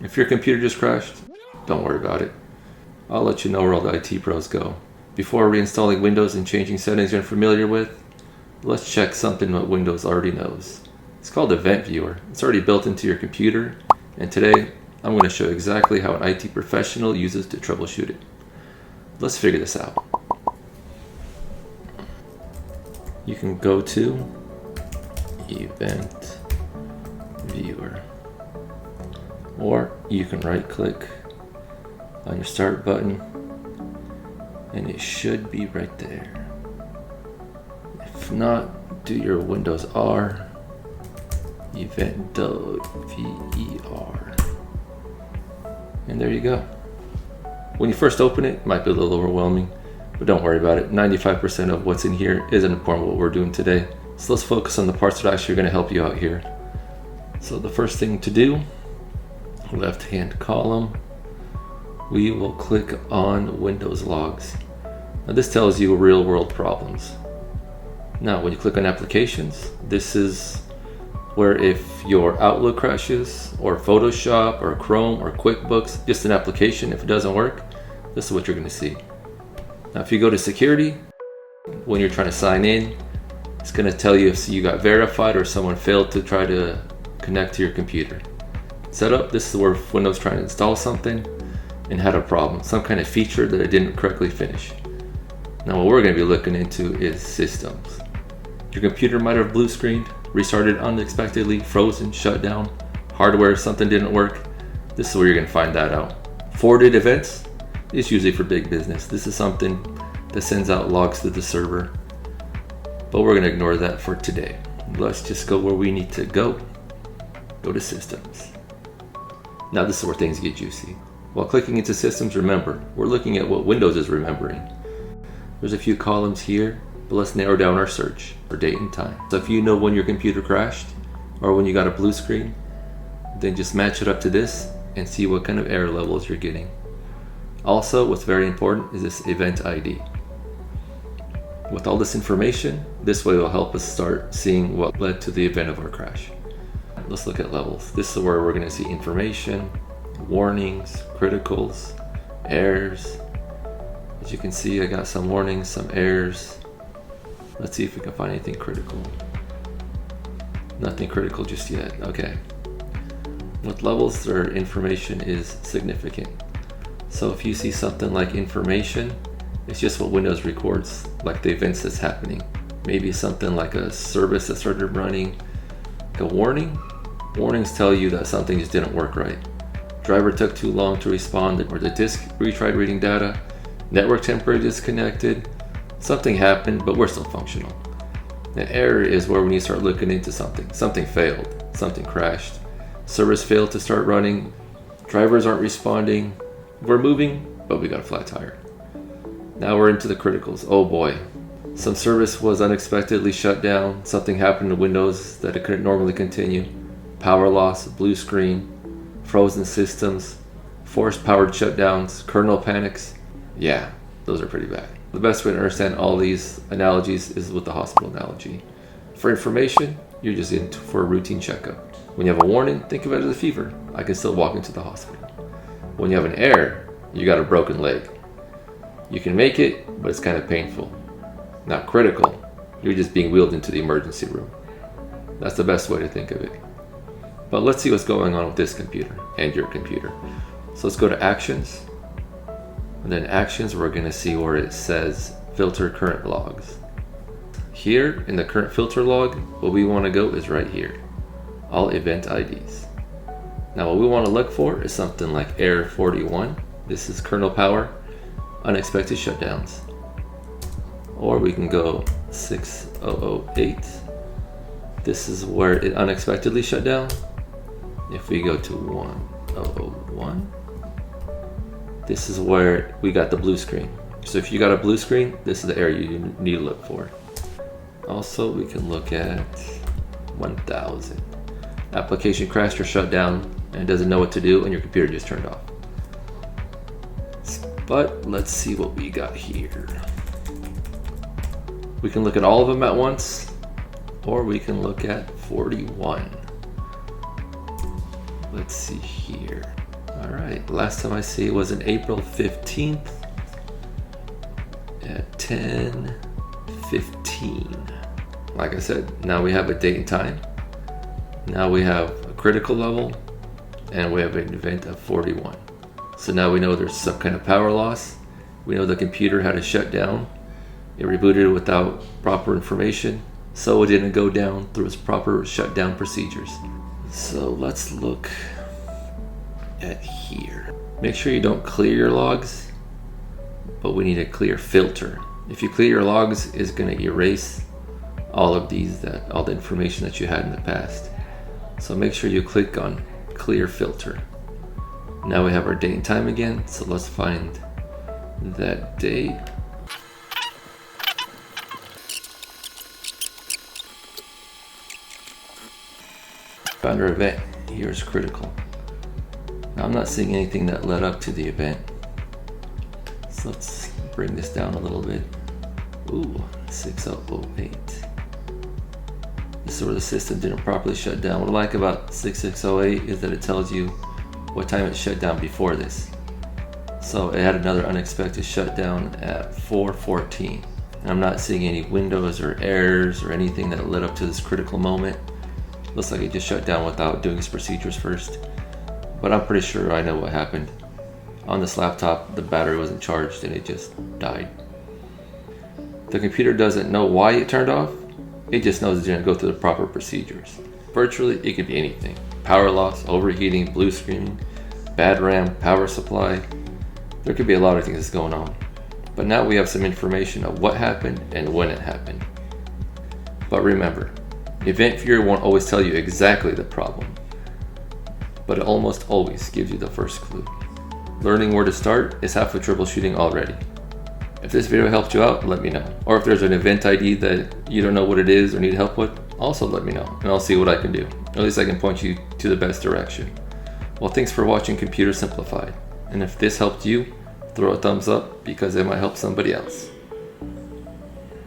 If your computer just crashed, don't worry about it. I'll let you know where all the IT pros go. Before reinstalling Windows and changing settings you're unfamiliar with, let's check something that Windows already knows. It's called Event Viewer. It's already built into your computer, and today I'm going to show you exactly how an IT professional uses to troubleshoot it. Let's figure this out. You can go to Event Viewer, or you can right click on your start button and it should be right there. If not, do your Windows R, event.ver, and there you go. When you first open it, it might be a little overwhelming, but don't worry about it. 95% of what's in here isn't important what we're doing today. So let's focus on the parts that are actually going to help you out here. So the first thing to do, left hand column, we will click on Windows Logs. Now this tells you real world problems. Now when you click on Applications, this is where if your Outlook crashes, or Photoshop, or Chrome, or QuickBooks, just an application, if it doesn't work, this is what you're going to see. Now if you go to Security, when you're trying to sign in, it's going to tell you if you got verified or someone failed to try to connect to your computer. Setup, this is where Windows trying to install something and had a problem, some kind of feature that it didn't correctly finish. Now what we're going to be looking into is systems. Your computer might have blue screened, restarted unexpectedly, frozen, shut down, hardware, something didn't work. This is where you're going to find that out. Forwarded events is usually for big business. This is something that sends out logs to the server, but we're going to ignore that for today. Let's just go where we need to go. Go to Systems. Now this is where things get juicy. While clicking into Systems, remember, we're looking at what Windows is remembering. There's a few columns here, but let's narrow down our search for date and time. So if you know when your computer crashed or when you got a blue screen, then just match it up to this and see what kind of error levels you're getting. Also, what's very important is this event ID. With all this information, this way will help us start seeing what led to the event of our crash. Let's look at levels. This is where we're going to see information, warnings, criticals, errors. As you can see, I got some warnings, some errors. Let's see if we can find anything critical. Nothing critical just yet. Okay. With levels, their information is significant. So if you see something like information, it's just what Windows records, like the events that's happening. Maybe something like a service that started running. Like a warning. Warnings tell you that something just didn't work right. Driver took too long to respond, or the disk retried reading data. Network temporarily disconnected. Something happened, but we're still functional. An error is where we need to start looking into something. Something failed. Something crashed. Service failed to start running. Drivers aren't responding. We're moving, but we got a flat tire. Now we're into the criticals. Oh boy. Some service was unexpectedly shut down. Something happened to Windows that it couldn't normally continue. Power loss, blue screen, frozen systems, forced powered shutdowns, kernel panics. Yeah, those are pretty bad. The best way to understand all these analogies is with the hospital analogy. For information, you're just in for a routine checkup. When you have a warning, think of it as a fever. I can still walk into the hospital. When you have an error, you got a broken leg. You can make it, but it's kind of painful. Not critical, you're just being wheeled into the emergency room. That's the best way to think of it. But let's see what's going on with this computer and your computer. So let's go to Actions. And then Actions, we're going to see where it says Filter Current Logs. Here in the current filter log, what we want to go is right here. All event IDs. Now what we want to look for is something like error 41. This is kernel power, unexpected shutdowns. Or we can go 6008. This is where it unexpectedly shut down. If we go to 1001, this is where we got the blue screen. So if you got a blue screen, this is the area you need to look for. Also, we can look at 1000. Application crashed or shut down and doesn't know what to do and your computer just turned off. But let's see what we got here. We can look at all of them at once, or we can look at 41. Let's see here. Alright, last time I see it was in April 15th at 10:15. Like I said, now we have a date and time. Now we have a critical level, and we have an event of 41. So now we know there's some kind of power loss. We know the computer had a shutdown. It rebooted without proper information, so it didn't go down through its proper shutdown procedures. So let's look at here. Make sure you don't clear your logs, but we need a clear filter. If you clear your logs, it's going to erase all of these, all the information that you had in the past. So make sure you click on clear filter. Now we have our date and time again, so let's find that date. Found our event. Here's critical. Now I'm not seeing anything that led up to the event. So let's bring this down a little bit. Ooh, 6008. This is where the system didn't properly shut down. What I like about 6608 is that it tells you what time it shut down before this. So it had another unexpected shutdown at 4:14. And I'm not seeing any windows or errors or anything that led up to this critical moment. Looks like it just shut down without doing its procedures first. But I'm pretty sure I know what happened. On this laptop, the battery wasn't charged and it just died. The computer doesn't know why it turned off. It just knows it didn't go through the proper procedures. Virtually, it could be anything. Power loss, overheating, blue screen, bad RAM, power supply. There could be a lot of things going on. But now we have some information of what happened and when it happened. But remember, Event Viewer won't always tell you exactly the problem, but it almost always gives you the first clue. Learning where to start is half of troubleshooting already. If this video helped you out, let me know. Or if there's an event ID that you don't know what it is or need help with, also let me know, and I'll see what I can do. At least I can point you to the best direction. Well, thanks for watching Computer Simplified. And if this helped you, throw a thumbs up because it might help somebody else.